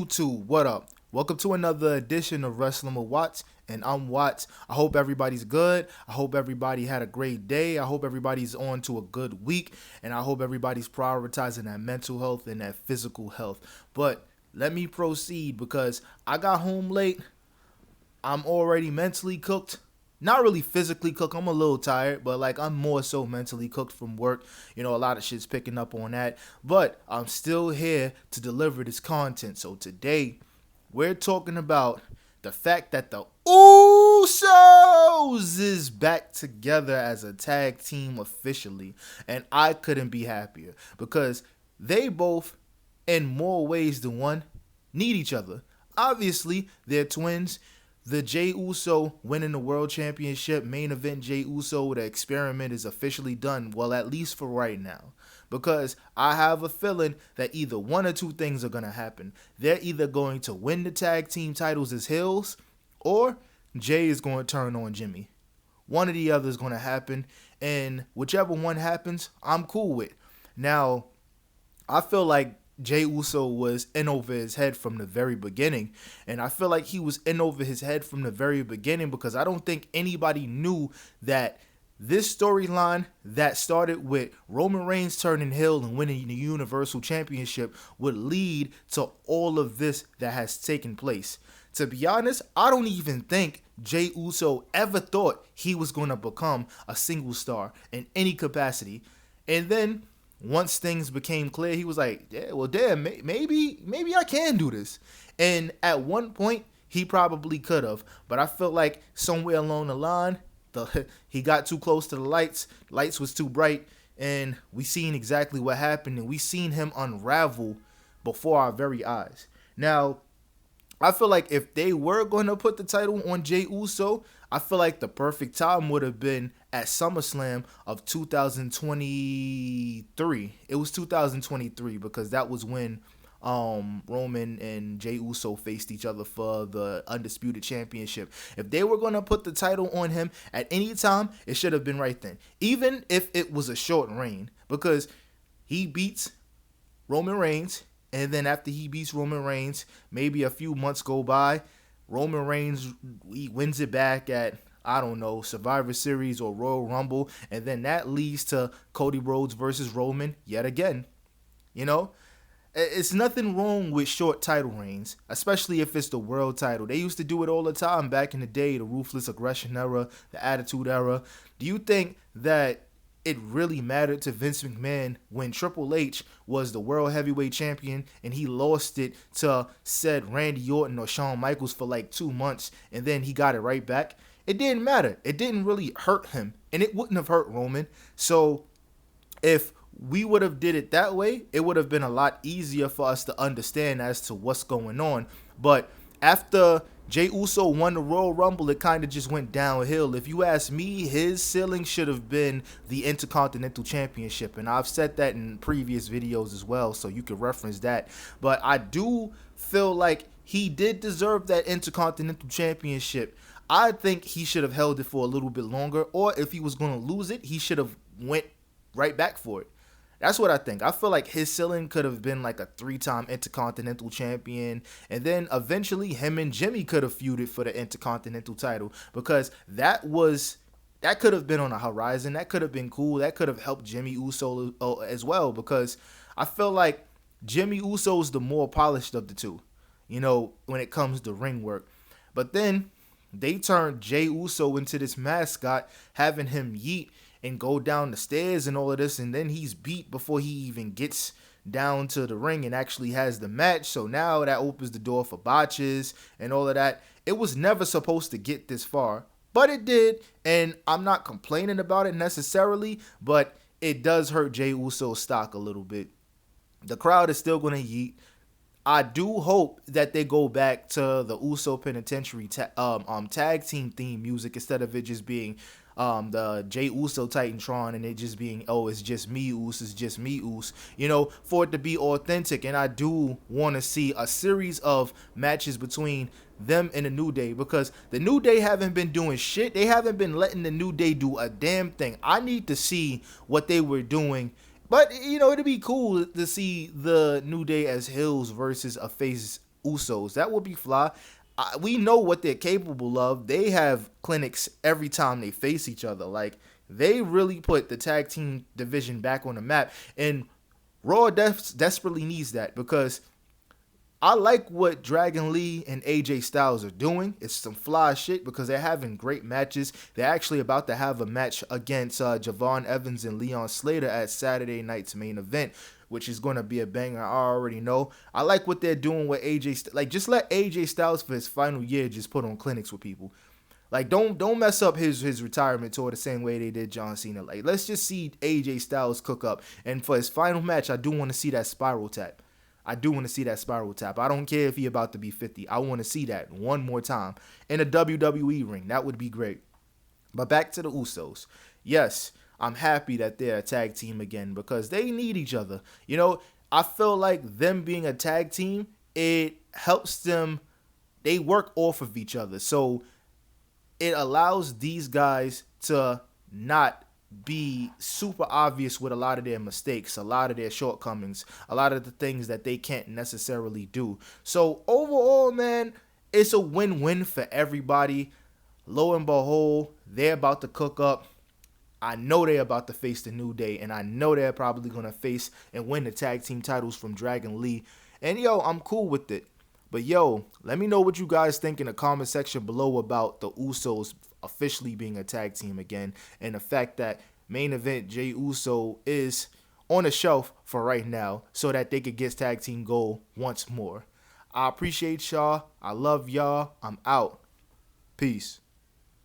YouTube, what up? Welcome to another edition of Wrestling with Watts, and I'm Watts. I hope everybody's good. I hope everybody had a great day. I hope everybody's on to a good week, and I hope everybody's prioritizing that mental health and that physical health. But let me proceed because I got home late. I'm already mentally cooked. Not really physically cooked. I'm a little tired, but I'm more so mentally cooked from work. A lot of shit's picking up on that. But I'm still here to deliver this content. So today, we're talking about the fact that the Usos is back together as a tag team officially. And I couldn't be happier because they both, in more ways than one, need each other. Obviously, they're twins. The Jey Uso winning the world championship, main event Jey Uso, the experiment is officially done. Well, at least for right now. Because I have a feeling that either one or two things are going to happen. They're either going to win the tag team titles as heels, or Jey is going to turn on Jimmy. One or the other is going to happen, and whichever one happens, I'm cool with. Now, I feel like Jey Uso was in over his head from the very beginning. And I feel like he was in over his head from the very beginning because I don't think anybody knew that this storyline that started with Roman Reigns turning heel and winning the Universal Championship would lead to all of this that has taken place. To be honest, I don't even think Jey Uso ever thought he was going to become a single star in any capacity. And then once things became clear, he was like, yeah, well, damn, maybe I can do this. And at one point, he probably could have. But I felt like somewhere along the line, he got too close to the lights. Lights was too bright. And we seen exactly what happened. And we seen him unravel before our very eyes. Now, I feel like if they were going to put the title on Jey Uso, I feel like the perfect time would have been at SummerSlam of 2023. It was 2023 because that was when Roman and Jey Uso faced each other for the Undisputed Championship. If they were going to put the title on him at any time, it should have been right then. Even if it was a short reign, because he beats Roman Reigns. And then after he beats Roman Reigns, maybe a few months go by, Roman Reigns he wins it back at, I don't know, Survivor Series or Royal Rumble. And then that leads to Cody Rhodes versus Roman yet again. It's nothing wrong with short title reigns, especially if it's the world title. They used to do it all the time back in the day, the Ruthless Aggression era, the Attitude era. Do you think that it really mattered to Vince McMahon when Triple H was the world heavyweight champion and he lost it to said Randy Orton or Shawn Michaels for 2 months and then he got it right back? It didn't matter. It didn't really hurt him and it wouldn't have hurt Roman. So if we would have did it that way, it would have been a lot easier for us to understand as to what's going on. But after Jey Uso won the Royal Rumble, it kind of just went downhill. If you ask me, his ceiling should have been the Intercontinental Championship. And I've said that in previous videos as well, so you can reference that. But I do feel like he did deserve that Intercontinental Championship. I think he should have held it for a little bit longer. Or if he was going to lose it, he should have went right back for it. That's what I think. I feel like his ceiling could have been a 3-time Intercontinental Champion. And then eventually him and Jimmy could have feuded for the Intercontinental title. Because that could have been on the horizon. That could have been cool. That could have helped Jimmy Uso as well. Because I feel like Jimmy Uso is the more polished of the two. When it comes to ring work. But then they turned Jey Uso into this mascot, having him yeet and go down the stairs and all of this, and then he's beat before he even gets down to the ring and actually has the match. So now that opens the door for botches and all of that. It was never supposed to get this far, but it did, and I'm not complaining about it necessarily, but it does hurt Jey Uso's stock a little bit. The crowd is still going to yeet. I do hope that they go back to the Uso Penitentiary tag team theme music instead of it just being the Jey Uso Titantron and it just being, oh, it's just me, Uso, it's just me, Uso, for it to be authentic. And I do want to see a series of matches between them and the New Day because the New Day haven't been doing shit. They haven't been letting the New Day do a damn thing. I need to see what they were doing. But, it'd be cool to see the New Day as heels versus a face Usos. That would be fly. We know what they're capable of. They have clinics every time they face each other. Like, they really put the tag team division back on the map. And Raw desperately needs that, because I like what Dragon Lee and AJ Styles are doing. It's some fly shit because they're having great matches. They're actually about to have a match against Javon Evans and Leon Slater at Saturday night's main event, which is going to be a banger. I already know. I like what they're doing with AJ. Like, just let AJ Styles for his final year just put on clinics with people. Like, don't mess up his retirement tour the same way they did John Cena. Like, let's just see AJ Styles cook up. And for his final match, I do want to see that spiral tap. I do want to see that spiral tap. I don't care if he about to be 50. I want to see that one more time in a WWE ring. That would be great. But back to the Usos. Yes, I'm happy that they're a tag team again because they need each other. You know, I feel like them being a tag team, it helps them. They work off of each other. So it allows these guys to not be super obvious with a lot of their mistakes, a lot of their shortcomings, a lot of the things that they can't necessarily do. So overall, man, it's a win-win for everybody. Lo and behold, they're about to cook up. I know they're about to face the New Day, and I know they're probably going to face and win the tag team titles from Dragon Lee. And yo, I'm cool with it. But yo, let me know what you guys think in the comment section below about the Usos officially being a tag team again, and the fact that main event Jey Uso is on the shelf for right now so that they could get tag team gold once more. I appreciate y'all. I love y'all. I'm out. Peace.